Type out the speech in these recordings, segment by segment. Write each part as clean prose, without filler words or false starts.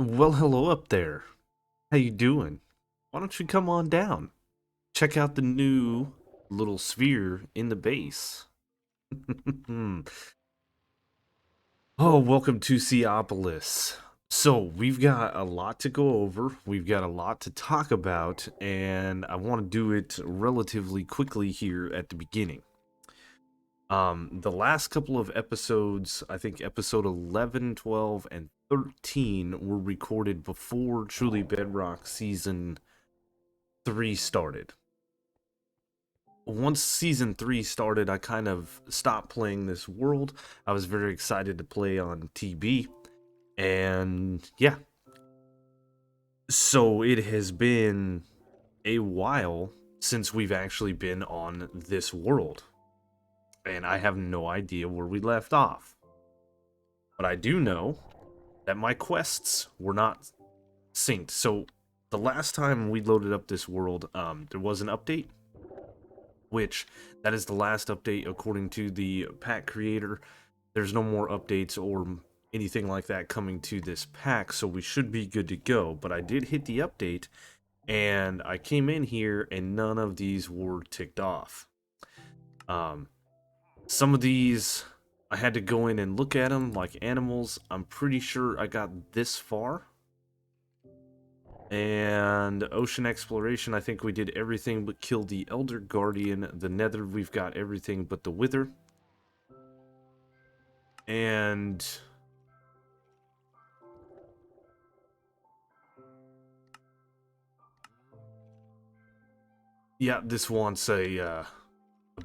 Well, hello up there. How you doing? Why don't you come on down? Check out the new little sphere in the base. Oh, welcome to Seaopolis. So, we've got a lot to go over. We've got a lot to talk about, and I want to do it relatively quickly here at the beginning. The last couple of episodes, I think episode 11, 12, and 13 were recorded before Truly Bedrock season 3 started. Once season 3 started, I kind of stopped playing this world. I was very excited to play on TB, and yeah. So it has been a while since we've actually been on this world, and I have no idea where we left off. But I do know that my quests were not synced. So the last time we loaded up this world, there was an update, which that is the last update according to the pack creator. There's no more updates or anything like that coming to this pack, so we should be good to go. But I did hit the update, and I came in here, and none of these were ticked off. Some of these, I had to go in and look at them like animals. I'm pretty sure I got this far. And ocean exploration, I think we did everything but kill the Elder Guardian. The Nether, we've got everything but the Wither. And yeah, this wants a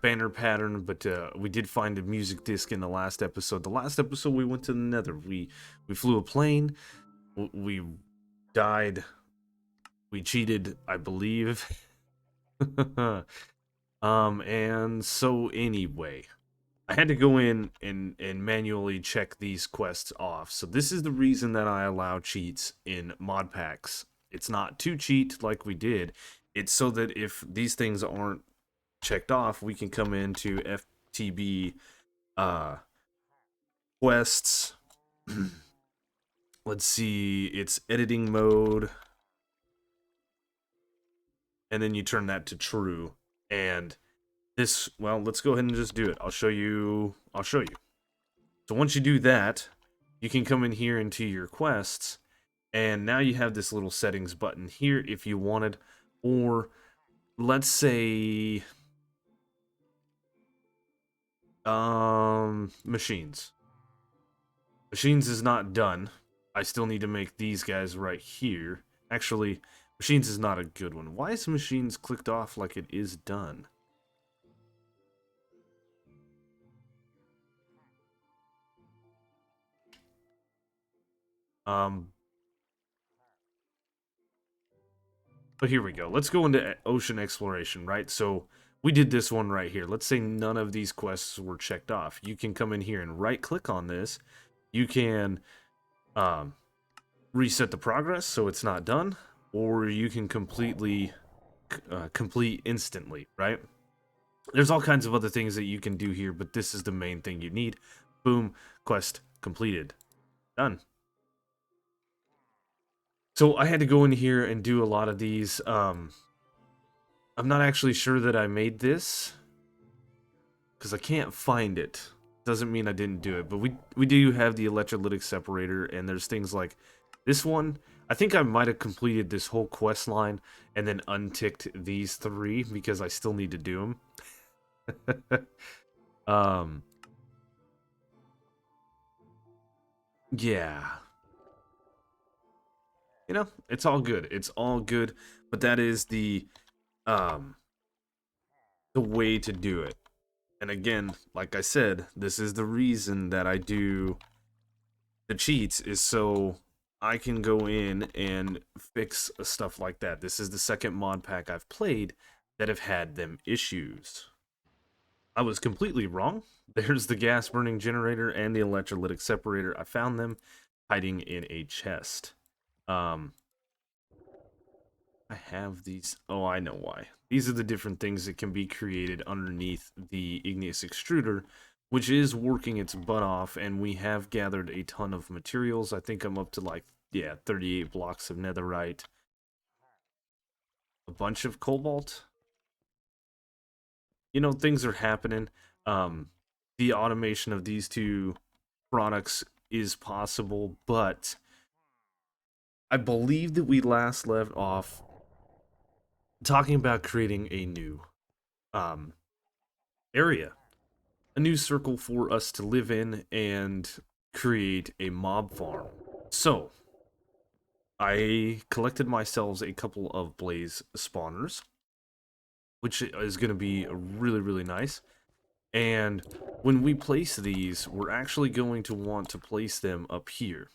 banner pattern, but we did find a music disc in the last episode. The last episode we went to the Nether. We flew a plane. We died. We cheated, I believe. And so anyway, I had to go in and manually check these quests off. So this is the reason that I allow cheats in mod packs. It's not to cheat like we did. It's so that if these things aren't checked off, we can come into FTB quests. Let's see, it's editing mode, and then you turn that to true. And this, well, let's go ahead and just do it. I'll show you. So once you do that, you can come in here into your quests, and now you have this little settings button here if you wanted. Or let's say machines. Machines is not done. I still need to make these guys right here. Actually, machines is not a good one. Why is machines clicked off like it is done? But here we go. Let's go into ocean exploration, right? So we did this one right here. Let's say none of these quests were checked off. You can come in here and right click on this. You can reset the progress so it's not done, or you can completely complete instantly, right? There's all kinds of other things that you can do here, but this is the main thing you need. Boom, quest completed. Done. So I had to go in here and do a lot of these. I'm not actually sure that I made this because I can't find it. Doesn't mean I didn't do it, but we do have the electrolytic separator, and there's things like this one. I think I might have completed this whole quest line and then unticked these 3 because I still need to do them. Yeah. You know, it's all good. It's all good, but that is the way to do it. And again, like I said, this is the reason that I do the cheats, is so I can go in and fix stuff like that. This is the second mod pack I've played that have had them issues. I was completely wrong. There's the gas burning generator and the electrolytic separator. I found them hiding in a chest. I have these. Oh, I know why. These are the different things that can be created underneath the igneous extruder, which is working its butt off, and we have gathered a ton of materials. I think I'm up to like yeah, 38 blocks of netherite, a bunch of cobalt. You know, things are happening. Um, the automation of these two products is possible, but I believe that we last left off talking about creating a new um, area, a new circle for us to live in and create a mob farm. So, I collected myself a couple of blaze spawners, which is going to be really, really nice. And when we place these, we're actually going to want to place them up here.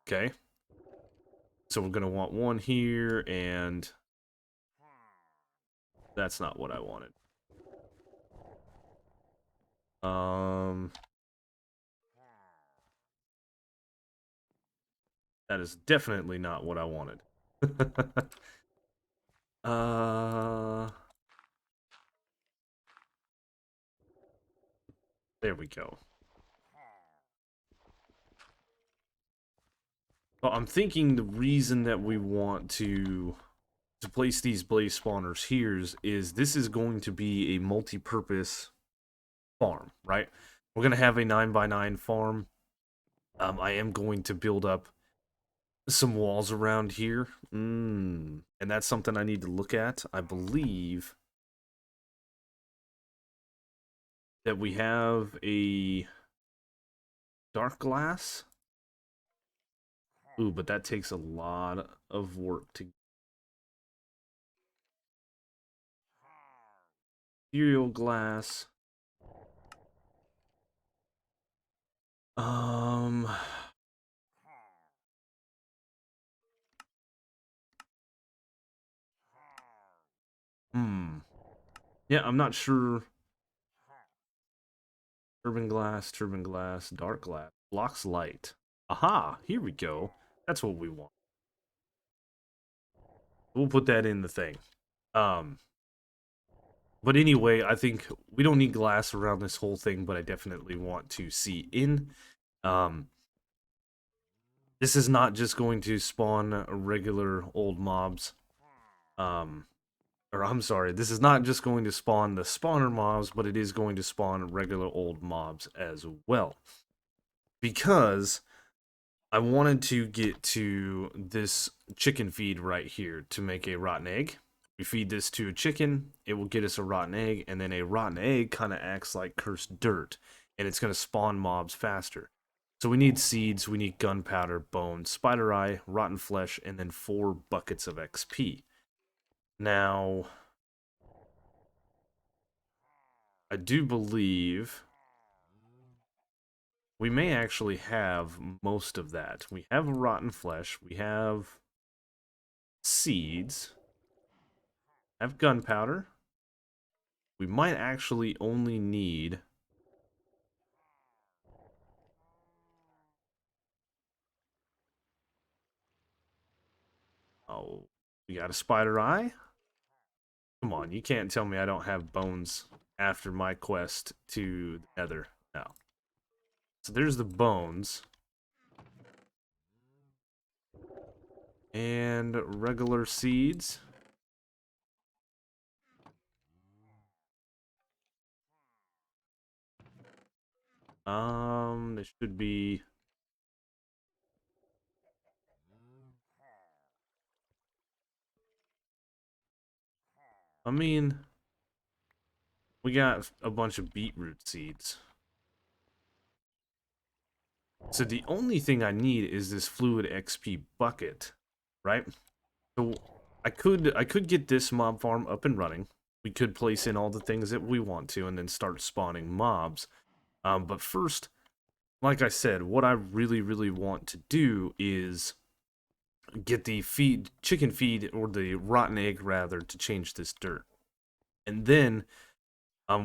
Okay? So we're going to want one here, and that's not what I wanted. Um, that is definitely not what I wanted. uh, there we go. Well, I'm thinking the reason that we want to place these blaze spawners here is this is going to be a multi-purpose farm, right? We're going to have a 9x9 farm. I am going to build up some walls around here. And that's something I need to look at. I believe that we have a dark glass. Ooh, but that takes a lot of work to... Material glass. Um... Hmm. Yeah, I'm not sure. Turbine glass, dark glass. Blocks light. Aha, here we go. That's what we want. We'll put that in the thing. Um, but anyway, I think we don't need glass around this whole thing, but I definitely want to see in. Um, this is not just going to spawn regular old mobs. Or I'm sorry, this is not just going to spawn the spawner mobs, but it is going to spawn regular old mobs as well. Because I wanted to get to this chicken feed right here to make a rotten egg. We feed this to a chicken, it will get us a rotten egg, and then a rotten egg kind of acts like cursed dirt, and it's going to spawn mobs faster. So we need seeds, we need gunpowder, bones, spider eye, rotten flesh, and then 4 buckets of XP. Now, I do believe we may actually have most of that. We have rotten flesh, we have seeds, have gunpowder. We might actually only need... Oh, we got a spider eye? Come on, you can't tell me I don't have bones after my quest to the nether. No. So there's the bones. And regular seeds. There should be... I mean, we got a bunch of beetroot seeds. So the only thing I need is this fluid XP bucket, right? So I could get this mob farm up and running. We could place in all the things that we want to and then start spawning mobs. But first, like I said, what I really, really want to do is get the chicken feed, or the rotten egg rather, to change this dirt. And then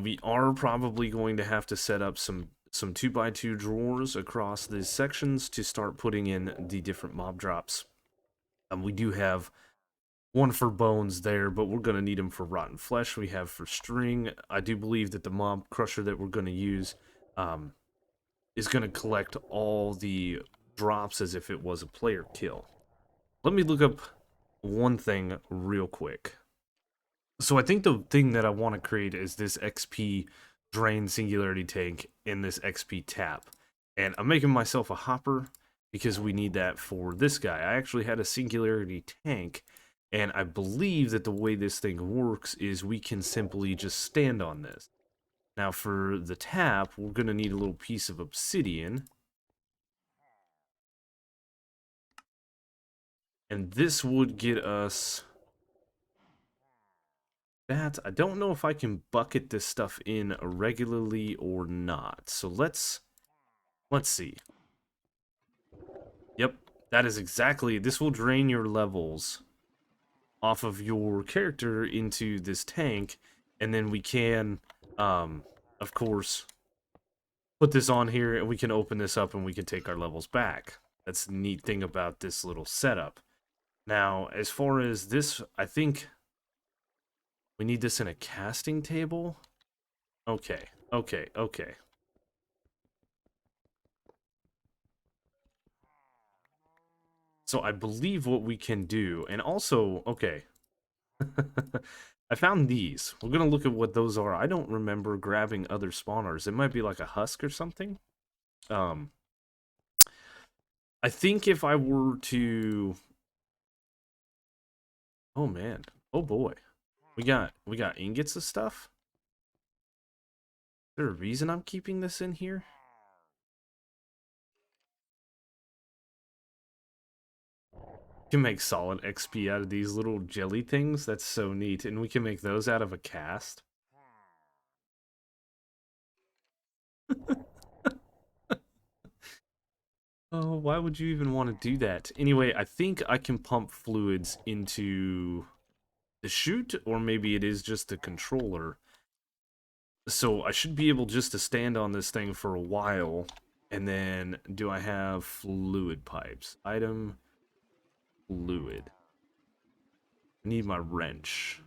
we are probably going to have to set up some 2x2 drawers across these sections to start putting in the different mob drops. We do have one for bones there, but we're going to need them for rotten flesh. We have for string. I do believe that the mob crusher that we're going to use is going to collect all the drops as if it was a player kill. Let me look up one thing real quick. So I think the thing that I want to create is this XP drain singularity tank and this XP tap. And I'm making myself a hopper because we need that for this guy. I actually had a singularity tank, and I believe that the way this thing works is we can simply just stand on this. Now for the tap, we're going to need a little piece of obsidian. And this would get us that. I don't know if I can bucket this stuff in regularly or not. So let's see. Yep, that is exactly. This will drain your levels off of your character into this tank, and then we can, of course, put this on here, and we can open this up, and we can take our levels back. That's the neat thing about this little setup. Now, as far as this, I think we need this in a casting table. Okay. So I believe what we can do, and also, okay. I found these. We're gonna look at what those are. I don't remember grabbing other spawners. It might be like a husk or something. I think if I were to... Oh man. Oh boy. We got ingots of stuff? Is there a reason I'm keeping this in here? Can make solid XP out of these little jelly things. That's so neat. And we can make those out of a cast. Oh, why would you even want to do that? Anyway, I think I can pump fluids into the chute, or maybe it is just the controller. So I should be able just to stand on this thing for a while. And then, do I have fluid pipes? Item, fluid. I need my wrench.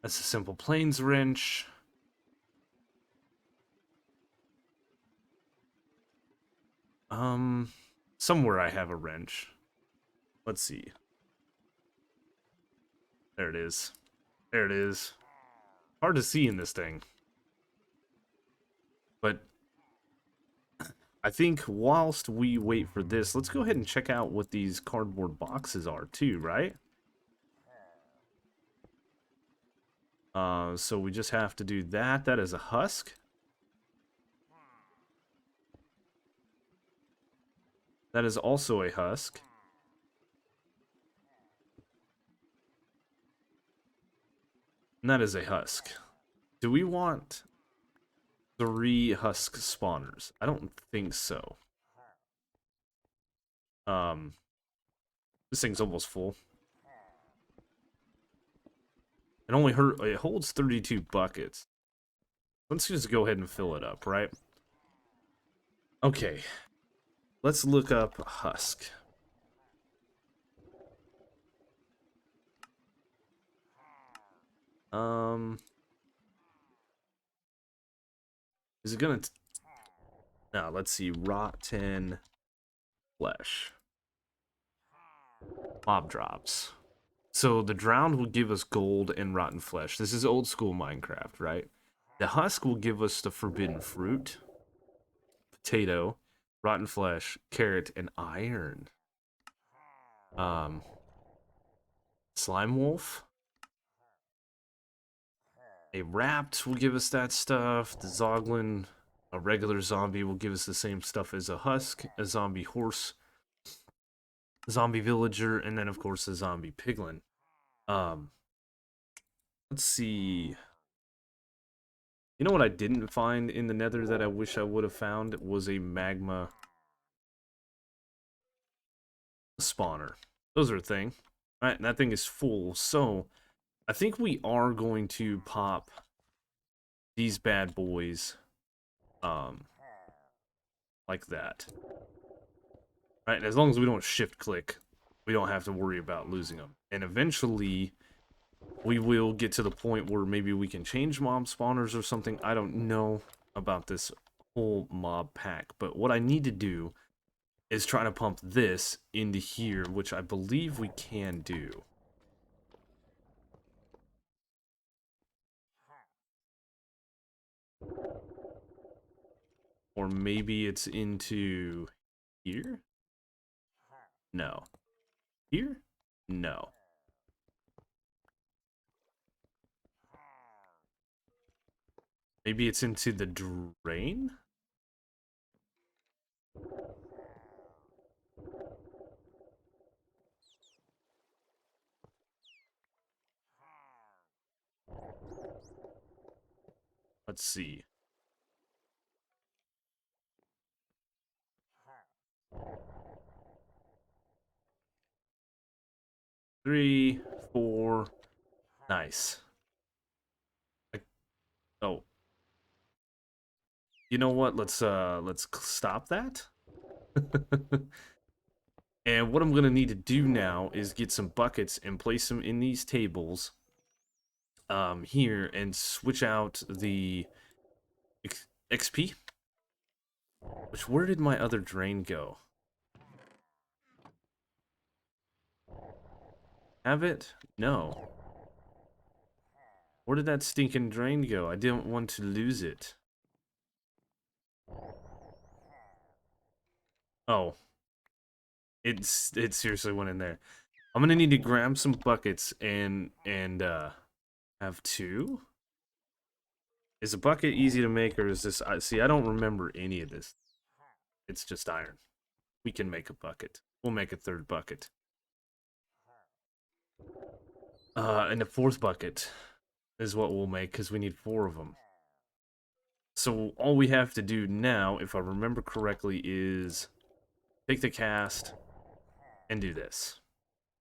That's a simple plains wrench. Somewhere I have a wrench. Let's see. There it is. There it is. Hard to see in this thing. But I think whilst we wait for this, let's go ahead and check out what these cardboard boxes are too, right? So we just have to do that. That is a husk. That is also a husk. And that is a husk. Do we want 3 husk spawners? I don't think so. This thing's almost full. It holds 32 buckets. Let's just go ahead and fill it up, right? Okay. Let's look up husk. Is it gonna... Now, let's see. Rotten flesh. Mob drops. So the drowned will give us gold and rotten flesh. This is old school Minecraft, right? The husk will give us the forbidden fruit, potato, rotten flesh, carrot, and iron. Slime wolf. A rapt will give us that stuff. The zoglin, a regular zombie, will give us the same stuff as a husk. A zombie horse, zombie villager, and then of course a zombie piglin. Let's see. You know what I didn't find in the nether that I wish I would have found was a magma spawner. Those are a thing. Alright, and that thing is full, so I think we are going to pop these bad boys like that. Right, and as long as we don't shift click, we don't have to worry about losing them. And eventually we will get to the point where maybe we can change mob spawners or something. I don't know about this whole mob pack, but what I need to do is trying to pump this into here, which I believe we can do. Or maybe it's into here? No. Here? No. Maybe it's into the drain? Let's see. Three, four. Nice. Oh. You know what? Let's stop that. And what I'm gonna need to do now is get some buckets and place them in these tables here and switch out the XP. Which, where did my other drain go? Have it? No. Where did that stinking drain go? I didn't want to lose it. Oh. It seriously went in there. I'm gonna need to grab some buckets and have two. Is a bucket easy to make, or is this... see, I don't remember any of this. It's just iron. We can make a bucket. We'll make a third bucket. And the fourth bucket is what we'll make, because we need 4 of them. So all we have to do now, if I remember correctly, is take the cast and do this.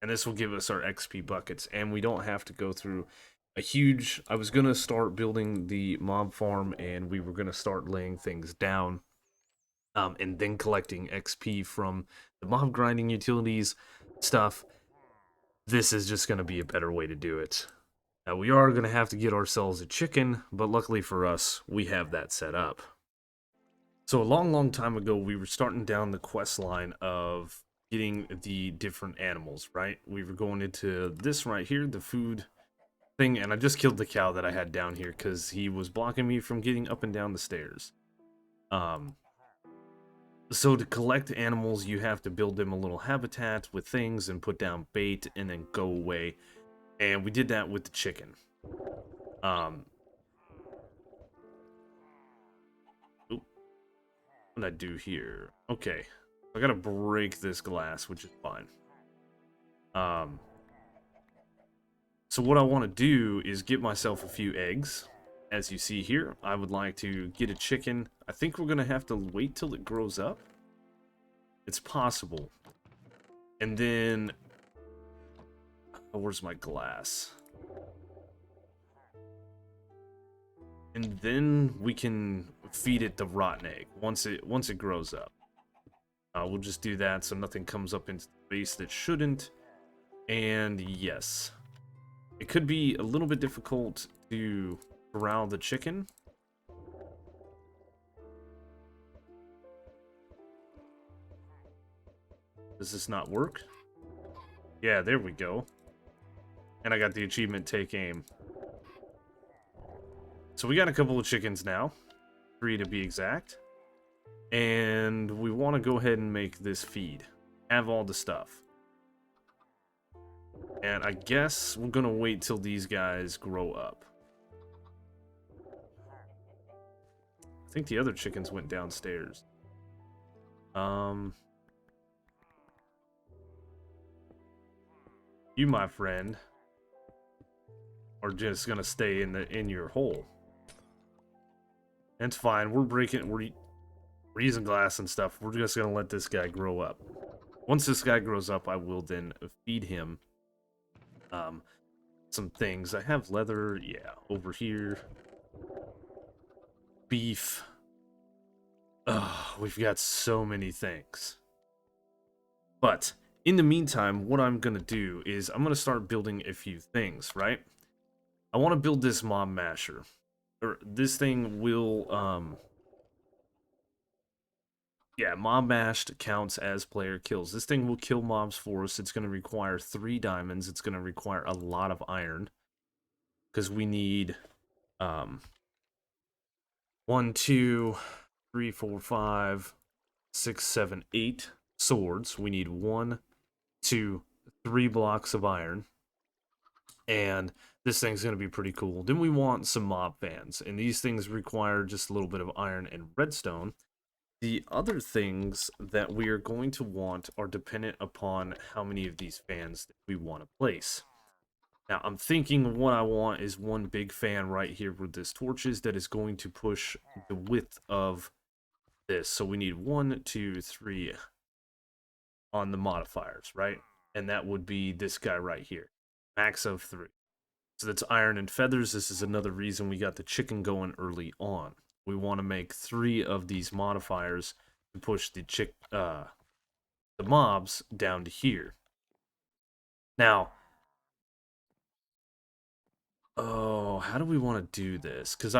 And this will give us our XP buckets, and we don't have to go through a huge... I was going to start building the mob farm, and we were going to start laying things down, and then collecting XP from the mob grinding utilities stuff. This is just going to be a better way to do it. Now, we are going to have to get ourselves a chicken, but luckily for us, we have that set up. So a long time ago, we were starting down the quest line of getting the different animals, right? We were going into this right here, the food thing, and I just killed the cow that I had down here because he was blocking me from getting up and down the stairs. So to collect animals, you have to build them a little habitat with things and put down bait and then go away. And we did that with the chicken. Oop. What did I do here? Okay. I gotta break this glass, which is fine. So what I want to do is get myself a few eggs. As you see here, I would like to get a chicken. I think we're gonna have to wait till it grows up. It's possible. And then... oh, where's my glass? And then we can feed it the rotten egg once it grows up. We'll just do that so nothing comes up into the base that shouldn't. And yes, it could be a little bit difficult to corral the chicken. Does this not work? Yeah, there we go. And I got the achievement, take aim. So we got a couple of chickens now. 3 to be exact. And we want to go ahead and make this feed. Have all the stuff. And I guess we're going to wait till these guys grow up. I think the other chickens went downstairs. You, my friend, are just going to stay in your hole. It's fine. We're using glass and stuff. We're just gonna let this guy grow up. Once this guy grows up, I will then feed him some things. I have leather, yeah, over here. Beef. Ugh, we've got so many things. But in the meantime, what I'm gonna do is I'm gonna start building a few things, right? I want to build this mob masher. Or this thing will Yeah, mob mashed counts as player kills. This thing will kill mobs for us. It's going to require 3 diamonds. It's going to require a lot of iron because we need um 1, 2, 3, 4, 5, 6, 7, 8 swords. We need 1, 2, 3 blocks of iron, and this thing's going to be pretty cool. Then we want some mob fans, and these things require just a little bit of iron and redstone. The other things that we are going to want are dependent upon how many of these fans that we want to place. Now, I'm thinking what I want is one big fan right here where this torch is that is going to push the width of this. So we need 1, 2, 3 on the modifiers, right? And that would be this guy right here. Max of 3. So that's iron and feathers. This is another reason we got the chicken going early on. We want to make 3 of these modifiers to push the mobs down to here. Now, oh, how do we want to do this? Because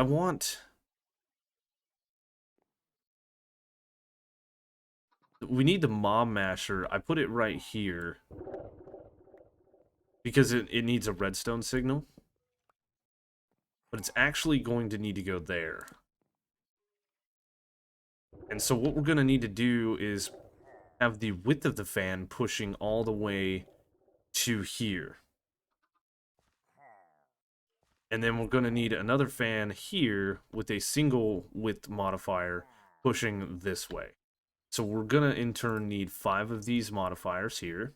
we need the mob masher. I put it right here because it needs a redstone signal. But it's actually going to need to go there. And so what we're going to need to do is have the width of the fan pushing all the way to here. And then we're going to need another fan here with a single width modifier pushing this way. So we're going to in turn need 5 of these modifiers here.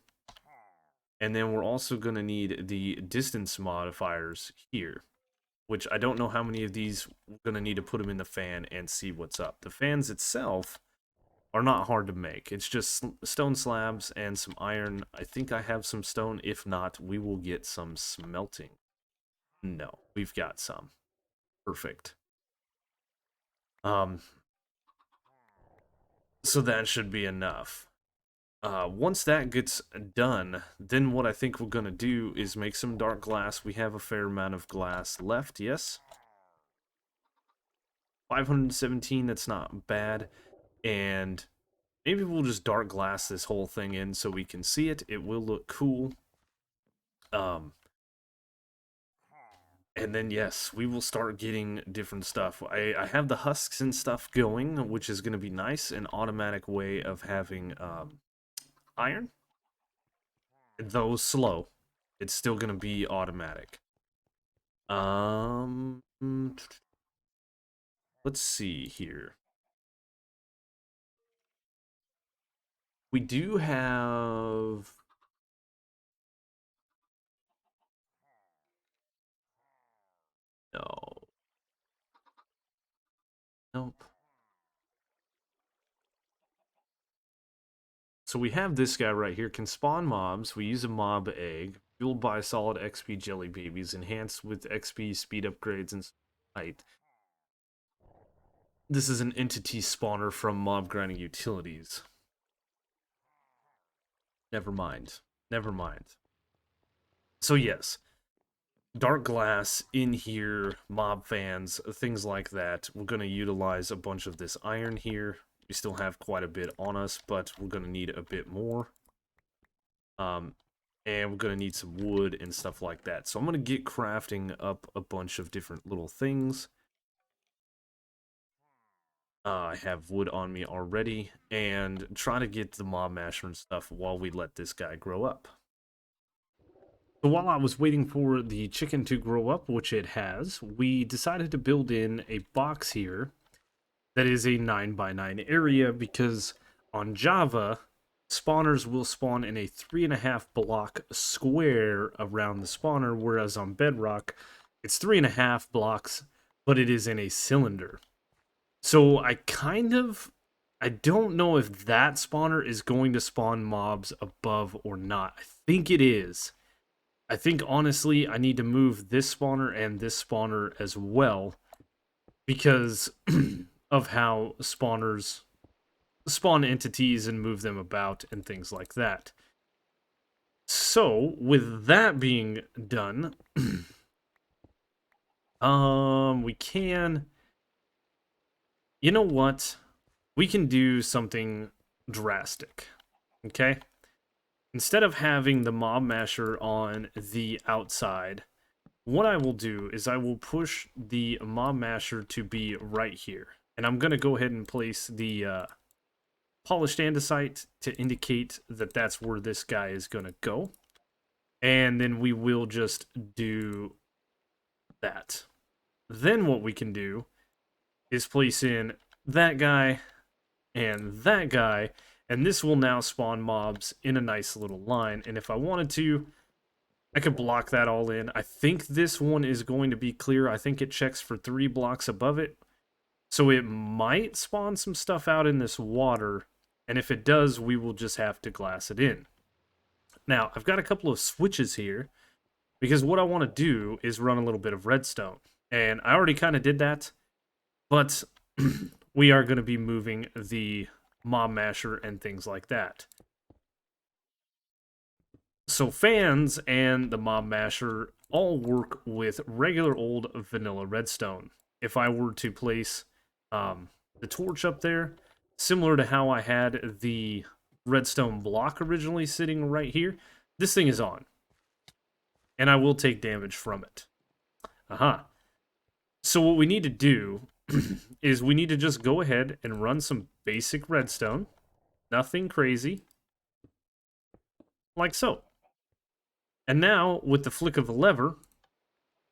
And then we're also going to need the distance modifiers here, which I don't know how many of these we're going to need to put them in the fan and see what's up. The fans itself are not hard to make. It's just stone slabs and some iron. I think I have some stone. If not, we will get some smelting. No, we've got some. Perfect. So that should be enough. Once that gets done, then what I think we're gonna do is make some dark glass. We have a fair amount of glass left, yes? 517, that's not bad. And maybe we'll just dark glass this whole thing in so we can see it. It will look cool. And then, yes, we will start getting different stuff. I have the husks and stuff going, which is going to be nice. An automatic way of having iron. Though slow, it's still going to be automatic. Let's see here. We do have... No. Nope. So we have this guy right here, can spawn mobs. We use a mob egg, fueled by solid XP jelly babies, enhanced with XP speed upgrades and height. This is an entity spawner from mob grinding utilities. Never mind. Never mind. So yes, dark glass in here, mob fans, things like that. We're going to utilize a bunch of this iron here. We still have quite a bit on us, but we're going to need a bit more. And we're going to need some wood and stuff like that. So I'm going to get crafting up a bunch of different little things. I have wood on me already, and try to get the mob masher and stuff while we let this guy grow up. So while I was waiting for the chicken to grow up, which it has, we decided to build in a box here that is a 9x9 area because on Java, spawners will spawn in a 3.5 block square around the spawner, whereas on Bedrock, it's 3.5 blocks, but it is in a cylinder. So I don't know if that spawner is going to spawn mobs above or not. I think it is. I think, honestly, I need to move this spawner and this spawner as well because of how spawners spawn entities and move them about and things like that. So, with that being done, we can... You know what? we can do something drastic. Okay? Instead of having the mob masher on the outside, what I will do is I will push the mob masher to be right here. And I'm going to go ahead and place the polished andesite to indicate that that's where this guy is going to go. And then we will just do that. Then what we can do is place in that guy and that guy, and this will now spawn mobs in a nice little line. And if I wanted to, I could block that all in. I think this one is going to be clear. I think it checks for 3 blocks above it. So it might spawn some stuff out in this water, and if it does, we will just have to glass it in. Now, I've got a couple of switches here, because what I want to do is run a little bit of redstone. And I already kind of did that, but we are going to be moving the mob masher and things like that. So fans and the mob masher all work with regular old vanilla redstone. If I were to place the torch up there, similar to how I had the redstone block originally sitting right here, this thing is on. And I will take damage from it. So what we need to do is we need to just go ahead and run some basic redstone. Nothing crazy. Like so. And now, with the flick of a lever,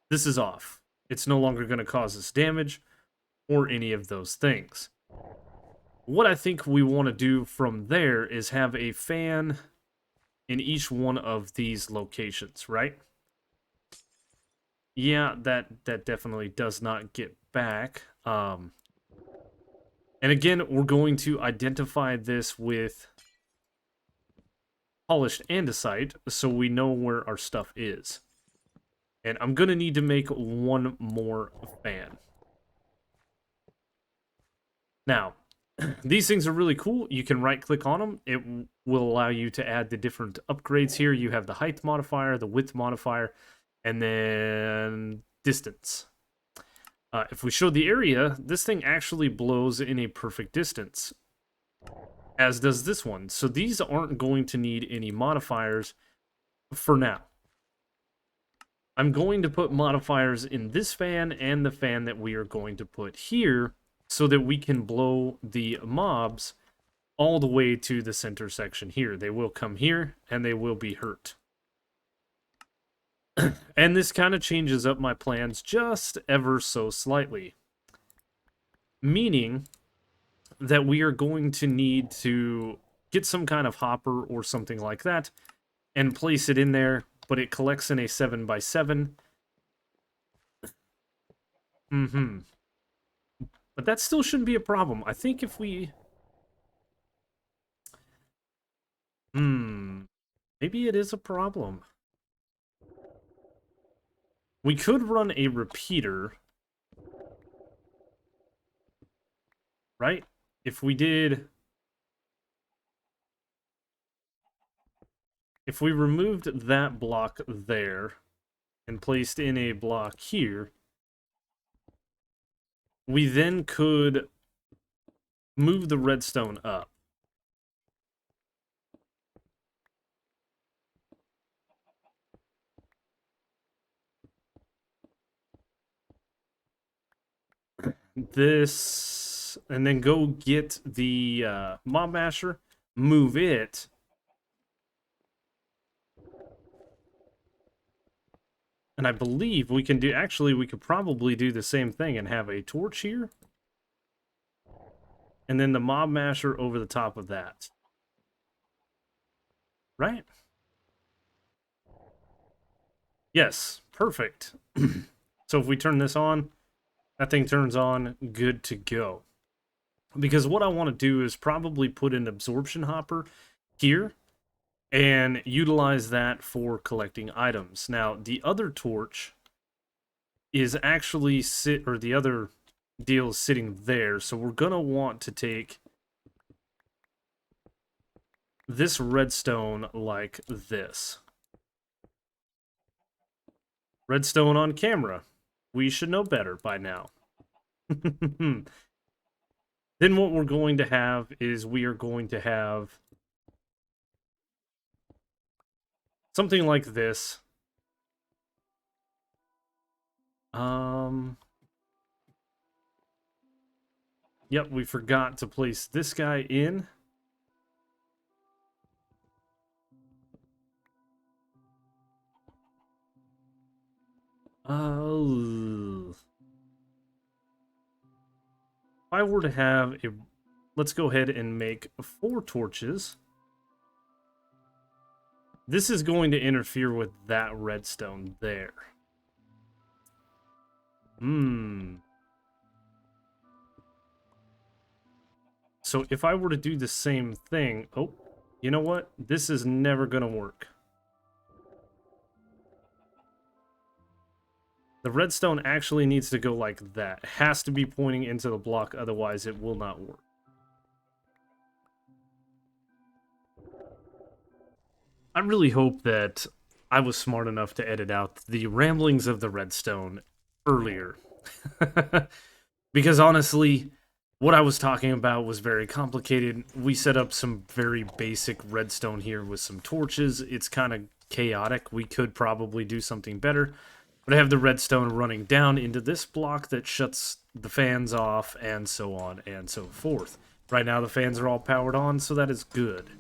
this is off. It's no longer going to cause us damage or any of those things. What I think we want to do from there is have a fan in each one of these locations, right? Yeah, that definitely does not get back. And again, we're going to identify this with polished andesite so we know where our stuff is. And I'm going to need to make one more fan. Now, these things are really cool. You can right-click on them. It will allow you to add the different upgrades here. You have the height modifier, the width modifier, and then distance. If we show the area, this thing actually blows in a perfect distance, as does this one. So these aren't going to need any modifiers for now. I'm going to put modifiers in this fan and the fan that we are going to put here so that we can blow the mobs all the way to the center section here. They will come here and they will be hurt. And this kind of changes up my plans just ever so slightly. Meaning that we are going to need to get some kind of hopper or something like that and place it in there, but it collects in a 7x7. But that still shouldn't be a problem. I think if we... maybe it is a problem. We could run a repeater, right? If we did... If we removed that block there and placed in a block here, we then could move the redstone up. This, and then go get the mob masher, move it, and I believe we can do, actually we could probably do the same thing and have a torch here, and then the mob masher over the top of that. Right? Yes, perfect. So if we turn this on, that thing turns on, good to go. Because what I want to do is probably put an absorption hopper here and utilize that for collecting items. Now, the other torch is actually the other deal is sitting there, so we're gonna want to take this redstone like this. Redstone on camera. We should know better by now. Then what we're going to have is we are going to have something like this. Yep, we forgot to place this guy in. If I were to have a... Let's go ahead and make 4 torches. This is going to interfere with that redstone there. So if I were to do the same thing... Oh, you know what? This is never going to work. The redstone actually needs to go like that. It has to be pointing into the block, otherwise it will not work. I really hope that I was smart enough to edit out the ramblings of the redstone earlier. Because honestly, what I was talking about was very complicated. We set up some very basic redstone here with some torches. It's kind of chaotic. We could probably do something better. But I have the redstone running down into this block that shuts the fans off, and so on and so forth. Right now the fans are all powered on, so that is good.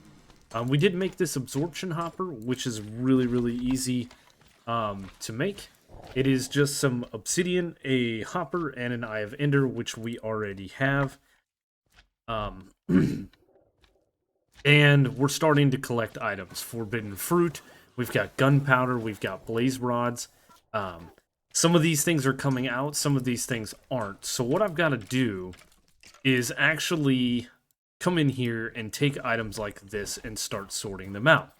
We did make this absorption hopper, which is really, really easy to make. It is just some obsidian, a hopper, and an eye of ender, which we already have. And we're starting to collect items. Forbidden fruit, we've got gunpowder, we've got blaze rods. Some of these things are coming out, some of these things aren't. So what I've got to do is actually come in here and take items like this and start sorting them out.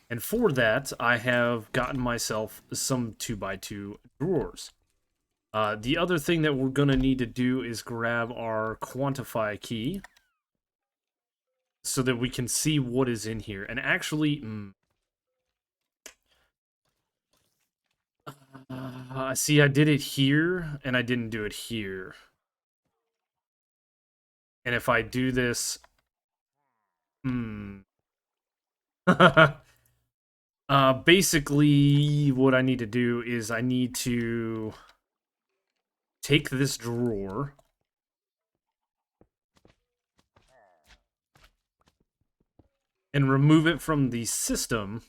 And for that, I have gotten myself some 2x2 drawers. The other thing that we're going to need to do is grab our quantify key so that we can see what is in here. And actually, see, I did it here, and I didn't do it here. And if I do this... basically, what I need to do is I need to take this drawer and remove it from the system.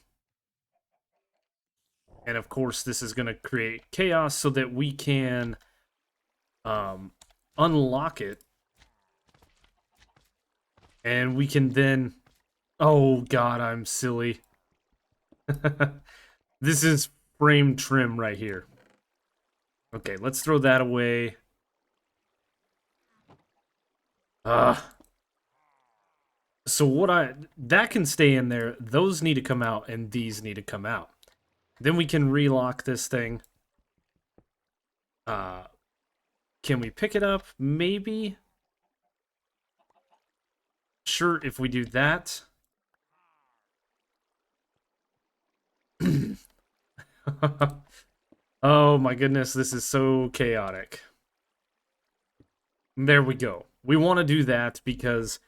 And of course, this is going to create chaos so that we can unlock it. And we can then... Oh god, I'm silly. This is frame trim right here. Okay, let's throw that away. So that can stay in there. Those need to come out, and these need to come out. Then we can relock this thing. Can we pick it up? Maybe. Sure, if we do that. Oh my goodness, this is so chaotic. There we go. We want to do that because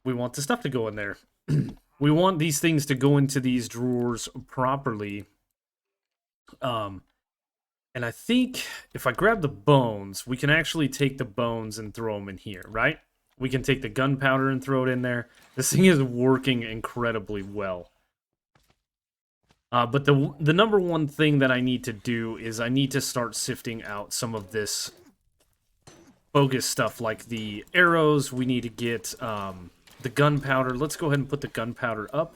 we want the stuff to go in there. We want these things to go into these drawers properly. And I think if I grab the bones, we can actually take the bones and throw them in here, right? We can take the gunpowder and throw it in there. This thing is working incredibly well. But the number one thing that I need to do is I need to start sifting out some of this bogus stuff, like the arrows. We need to get the gunpowder. Let's go ahead and put the gunpowder up.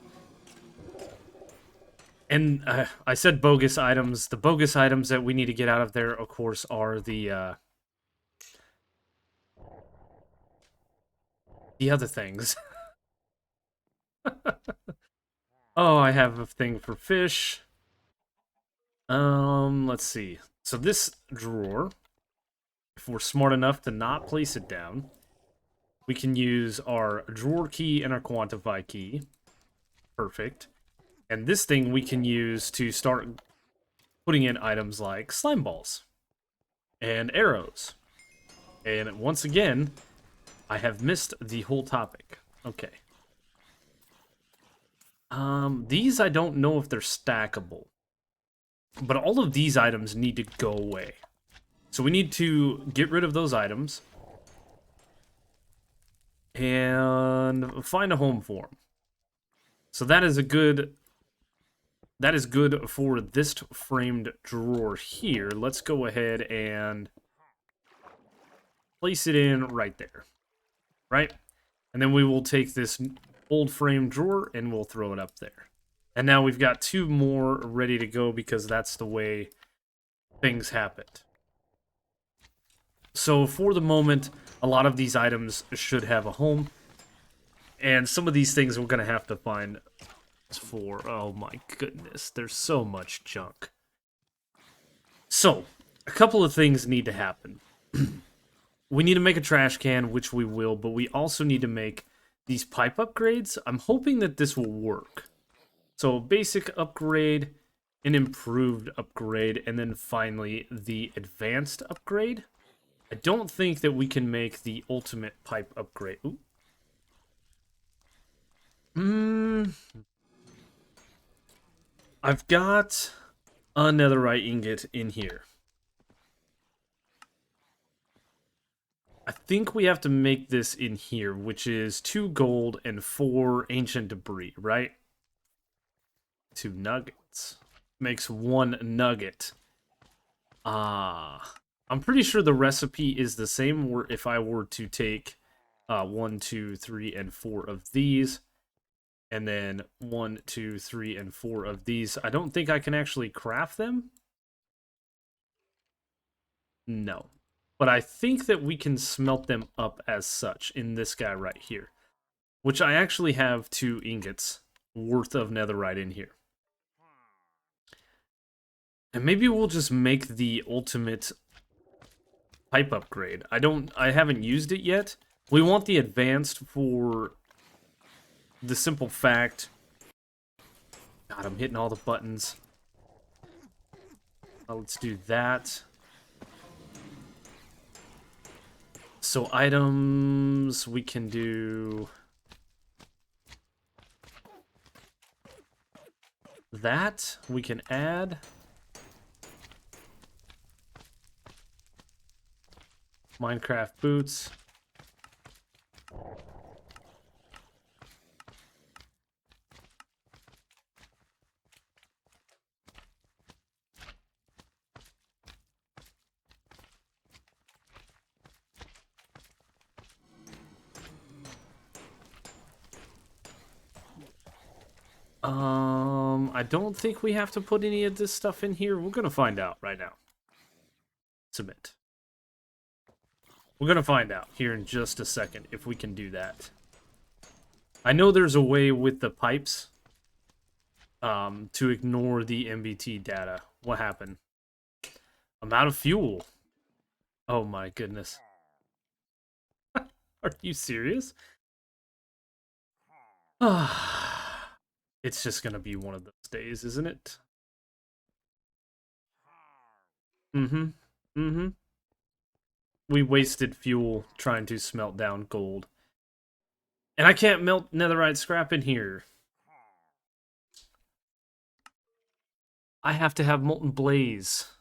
And I said bogus items. The bogus items that we need to get out of there, of course, are the other things. Oh, I have a thing for fish. Let's see. So this drawer, if we're smart enough to not place it down, we can use our drawer key and our quantify key. Perfect. And this thing we can use to start putting in items like slime balls and arrows. And once again, I have missed the whole topic. Okay. These I don't know if they're stackable. But all of these items need to go away. So we need to get rid of those items. And find a home for them. So that is a good... That is good for this framed drawer here. Let's go ahead and place it in right there. Right? And then we will take this old frame drawer and we'll throw it up there. And now we've got 2 more ready to go because that's the way things happened. So for the moment, a lot of these items should have a home. And some of these things we're going to have to find for... Oh my goodness, there's so much junk. So, a couple of things need to happen. We need to make a trash can, which we will, but we also need to make these pipe upgrades. I'm hoping that this will work. So, basic upgrade, an improved upgrade, and then finally the advanced upgrade. I don't think that we can make the ultimate pipe upgrade. Ooh. I've got a netherite ingot in here. I think we have to make this in here, which is 2 gold and 4 ancient debris, right? 2 nuggets. Makes 1 nugget. I'm pretty sure the recipe is the same if I were to take 1, 2, 3, and 4 of these. And then 1, 2, 3, and 4 of these. I don't think I can actually craft them. No. But I think that we can smelt them up as such in this guy right here. Which I actually have 2 ingots worth of netherite in here. And maybe we'll just make the ultimate pipe upgrade. I haven't used it yet. We want the advanced for the simple fact... God, I'm hitting all the buttons. Let's do that. So items, we can do that. We can add Minecraft boots. I don't think we have to put any of this stuff in here. We're gonna find out right now. Submit. We're gonna find out here in just a second if we can do that. I know there's a way with the pipes to ignore the MBT data. What happened? I'm out of fuel. Oh my goodness. Are you serious? It's just gonna be one of those days, isn't it? We wasted fuel trying to smelt down gold. And I can't melt netherite scrap in here. I have to have molten blaze.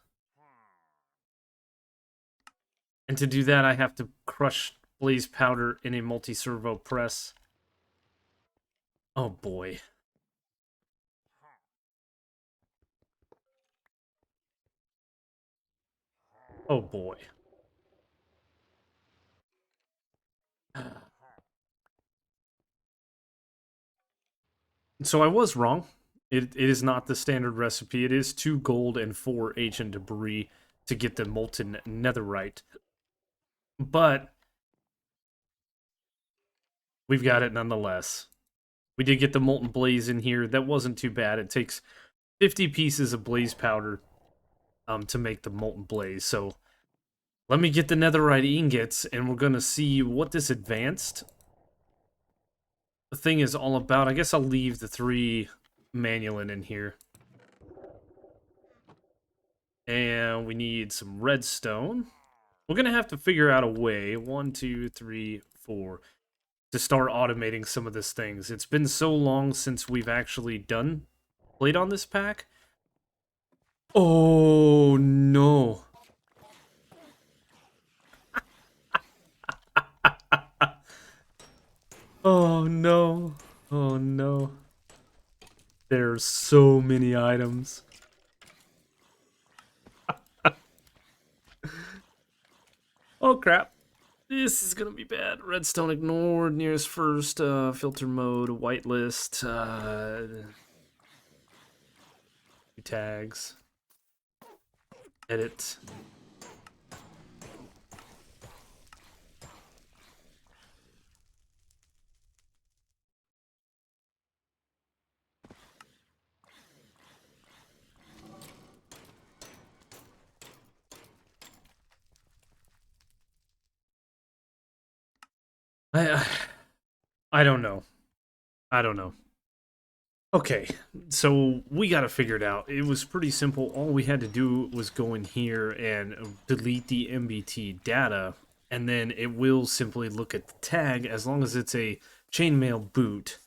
And to do that, I have to crush blaze powder in a multi-servo press. Oh boy. Oh boy. So I was wrong. It is not the standard recipe. It is 2 gold and 4 ancient debris to get the molten netherite. But we've got it nonetheless. We did get the molten blaze in here. That wasn't too bad. It takes 50 pieces of blaze powder to make the molten blaze. So let me get the netherite ingots, and we're going to see what this advanced thing is all about. I guess I'll leave the 3 manulin in here. And we need some redstone. We're going to have to figure out a way. 1, 2, 3, to start automating some of these things. It's been so long since we've actually played on this pack. Oh no. Oh no. Oh no. There's so many items. Oh crap. This is gonna be bad. Redstone ignored, nearest first, filter mode, whitelist, tags, edit. I, I don't know. I don't know. Okay, so we got to figure it out. It was pretty simple. All we had to do was go in here and delete the MBT data, and then it will simply look at the tag. As long as it's a chainmail boot,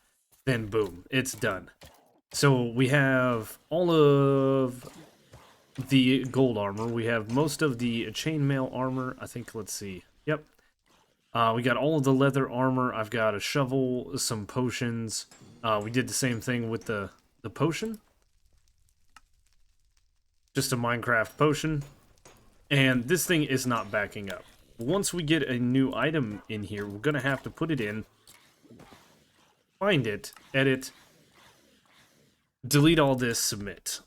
then boom, it's done. So we have all of the gold armor. We have most of the chainmail armor. I think, let's see. Yep. We got all of the leather armor. I've got a shovel, some potions. We did the same thing with the potion. Just a Minecraft potion. And this thing is not backing up. Once we get a new item in here, we're going to have to put it in, find it, edit, delete all this, submit.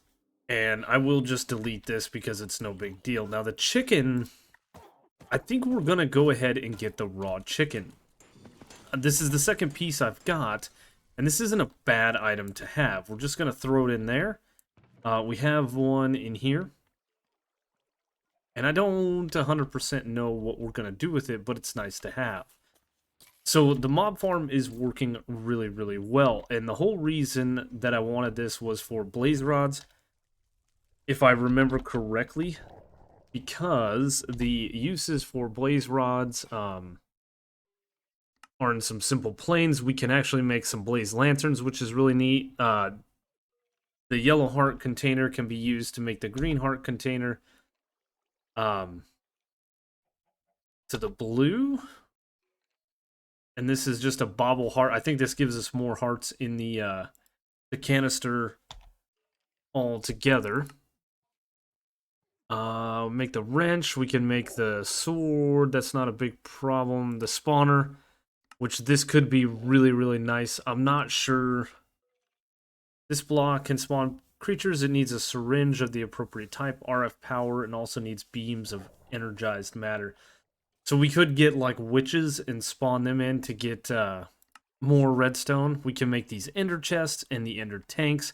And I will just delete this because it's no big deal. Now the chicken, I think we're going to go ahead and get the raw chicken. This is the second piece I've got, and this isn't a bad item to have. We're just going to throw it in there. We have one in here. And I don't 100% know what we're going to do with it, but it's nice to have. So the mob farm is working really, really well. And the whole reason that I wanted this was for blaze rods, if I remember correctly, because the uses for blaze rods are in some simple planes. We can actually make some blaze lanterns, which is really neat. The yellow heart container can be used to make the green heart container. To the blue, and this is just a bobble heart. I think this gives us more hearts in the canister altogether. Make the wrench. We can make the sword. That's not a big problem. The spawner, which this could be really, really nice. I'm not sure. This block can spawn creatures. It needs a syringe of the appropriate type, RF power, and also needs beams of energized matter. So we could get like witches and spawn them in to get more redstone. We can make these ender chests and the ender tanks.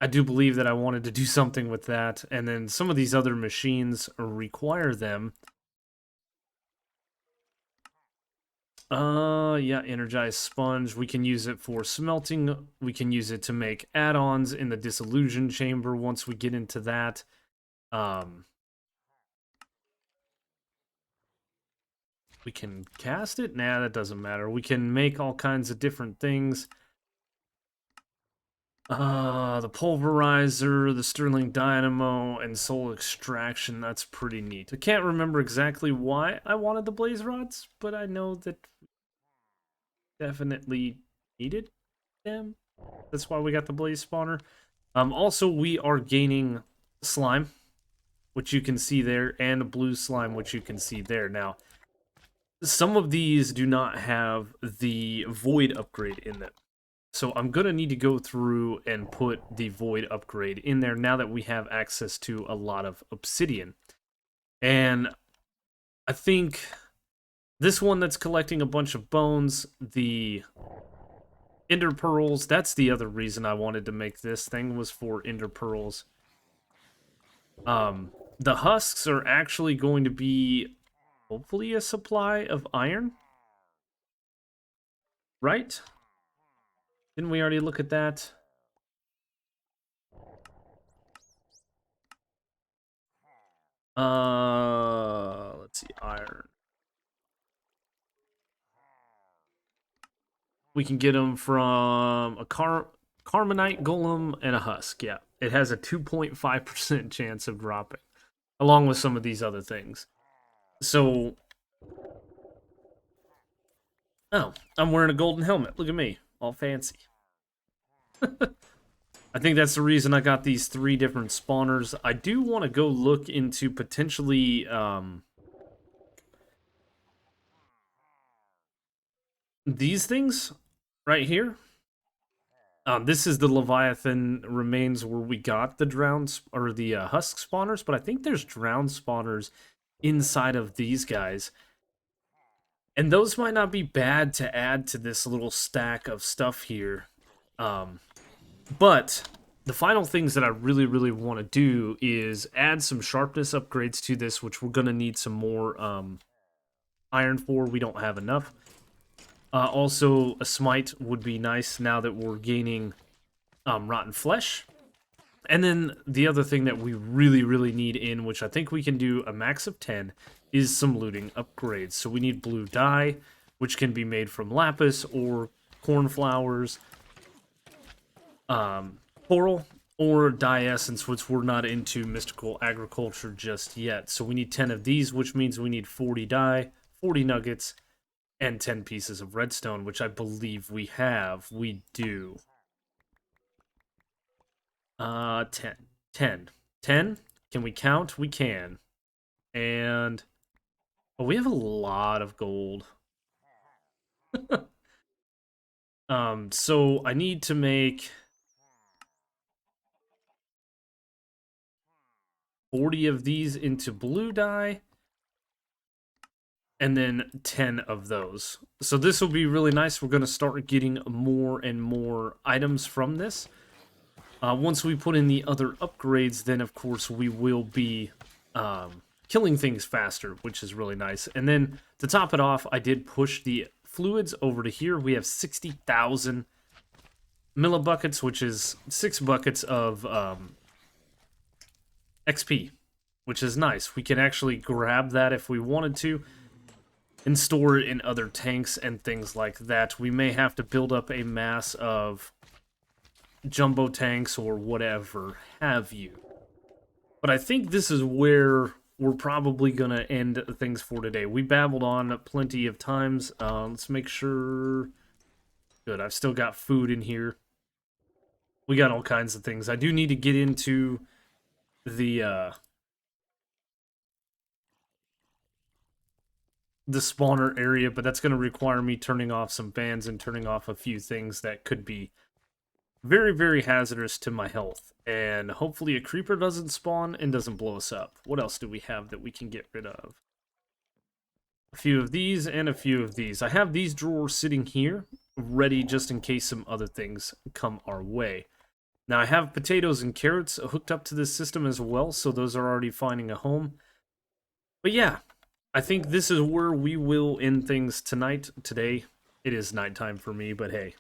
I do believe that I wanted to do something with that. And then some of these other machines require them. Yeah, energized sponge. We can use it for smelting. We can use it to make add-ons in the disillusion chamber once we get into that. We can cast it? Nah, that doesn't matter. We can make all kinds of different things. The pulverizer, the Sterling Dynamo, and soul extraction. That's pretty neat. I can't remember exactly why I wanted the blaze rods, but I know that definitely needed them. That's why we got the blaze spawner. Also, we are gaining slime, which you can see there, and blue slime, which you can see there. Now, some of these do not have the void upgrade in them. So I'm going to need to go through and put the void upgrade in there now that we have access to a lot of obsidian. And I think this one that's collecting a bunch of bones, the ender pearls, that's the other reason I wanted to make this thing, was for ender pearls. The husks are actually going to be hopefully a supply of iron, right? Didn't we already look at that? Let's see, iron. We can get them from a Carmonite Golem and a Husk. Yeah, it has a 2.5% chance of dropping, along with some of these other things. So, oh, I'm wearing a golden helmet. Look at me, all fancy. I think that's the reason I got these 3 different spawners. I do want to go look into potentially these things right here. This is the Leviathan remains where we got the drowned or the husk spawners, but I think there's drowned spawners inside of these guys. And those might not be bad to add to this little stack of stuff here. But the final things that I really, really want to do is add some sharpness upgrades to this, which we're going to need some more iron for. We don't have enough. Also, a smite would be nice now that we're gaining rotten flesh. And then the other thing that we really, really need in, which I think we can do a max of 10, is some looting upgrades. So we need blue dye, which can be made from lapis or cornflowers, coral, or dye essence, which we're not into mystical agriculture just yet. So we need 10 of these, which means we need 40 dye, 40 nuggets, and 10 pieces of redstone, which I believe we have. We do. 10. 10. 10? Can we count? We can. And... oh, we have a lot of gold. So I need to make 40 of these into blue dye, and then 10 of those. So this will be really nice. We're going to start getting more and more items from this. Once we put in the other upgrades, then of course we will be killing things faster, which is really nice. And then to top it off, I did push the fluids over to here. We have 60,000 millibuckets, which is 6 buckets of XP, which is nice. We can actually grab that if we wanted to and store it in other tanks and things like that. We may have to build up a mass of jumbo tanks or whatever have you. But I think this is where we're probably going to end things for today. We babbled on plenty of times. Let's make sure... good, I've still got food in here. We got all kinds of things. I do need to get into the spawner area, but that's going to require me turning off some fans and turning off a few things that could be very, very hazardous to my health. And hopefully a creeper doesn't spawn and doesn't blow us up. What else do we have that we can get rid of? A few of these and a few of these. I have these drawers sitting here, ready just in case some other things come our way. Now I have potatoes and carrots hooked up to this system as well, so those are already finding a home. But yeah, I think this is where we will end things tonight. Today, it is nighttime for me, but hey.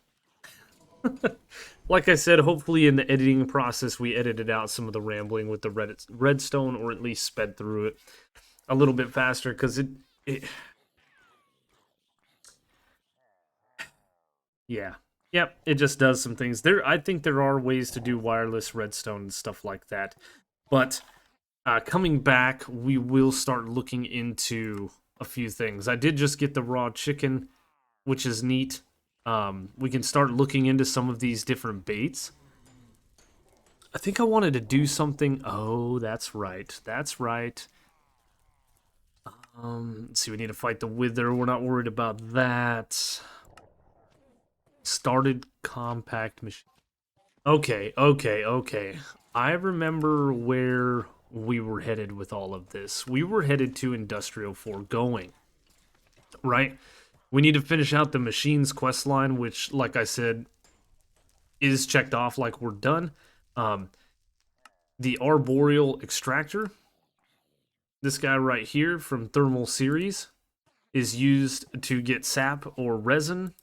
Like I said, hopefully in the editing process, we edited out some of the rambling with the redstone, or at least sped through it a little bit faster, because yeah. Yep, it just does some things. I think there are ways to do wireless redstone and stuff like that. But coming back, we will start looking into a few things. I did just get the raw chicken, which is neat. We can start looking into some of these different baits. I think I wanted to do something... oh, that's right. That's right. Let's see, we need to fight the Wither. We're not worried about that. Started compact machine. Okay. I remember where we were headed with all of this. We were headed to Industrial Foregoing, right? We need to finish out the machines quest line, which, like I said, is checked off like we're done. The Arboreal Extractor, this guy right here from Thermal Series, is used to get sap or resin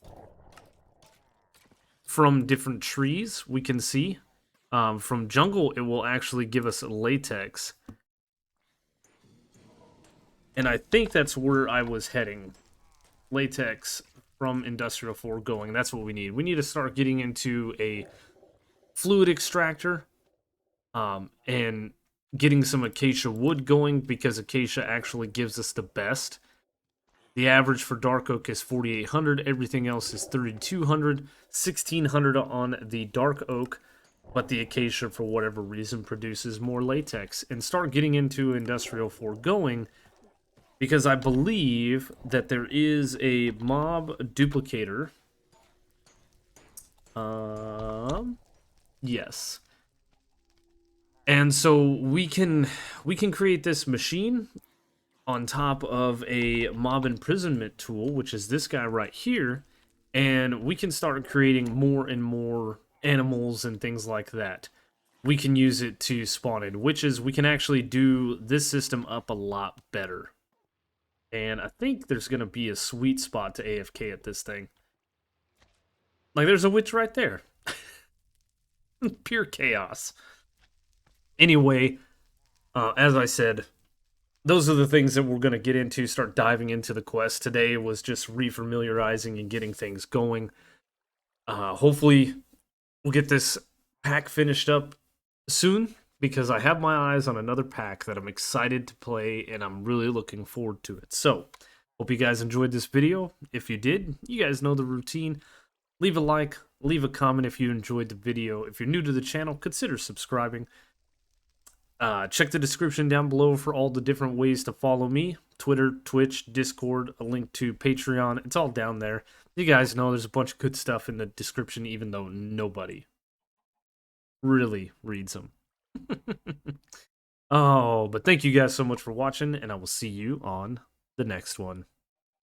from different trees, we can see. From jungle, it will actually give us latex. And I think that's where I was heading. Latex from Industrial 4 going. That's what we need. We need to start getting into a fluid extractor and getting some acacia wood going, because acacia actually gives us the best. The average for dark oak is 4,800. Everything else is 3,200. 1,600 on the dark oak, but the acacia, for whatever reason, produces more latex. And start getting into Industrial 4 going, because I believe that there is a mob duplicator. Yes. And so we can create this machine on top of a mob imprisonment tool, which is this guy right here, and we can start creating more and more animals and things like that. We can use it to spawn in witches. We can actually do this system up a lot better. And I think there's going to be a sweet spot to AFK at this thing. Like, there's a witch right there. Pure chaos. Anyway, as I said, those are the things that we're going to get into, start diving into the quest. Today was just refamiliarizing and getting things going. Hopefully, we'll get this pack finished up soon, because I have my eyes on another pack that I'm excited to play, and I'm really looking forward to it. So, hope you guys enjoyed this video. If you did, you guys know the routine. Leave a like, leave a comment if you enjoyed the video. If you're new to the channel, consider subscribing. Check the description down below for all the different ways to follow me. Twitter, Twitch, Discord, a link to Patreon. It's all down there. You guys know there's a bunch of good stuff in the description, even though nobody really reads them. Oh, but thank you guys so much for watching, and I will see you on the next one.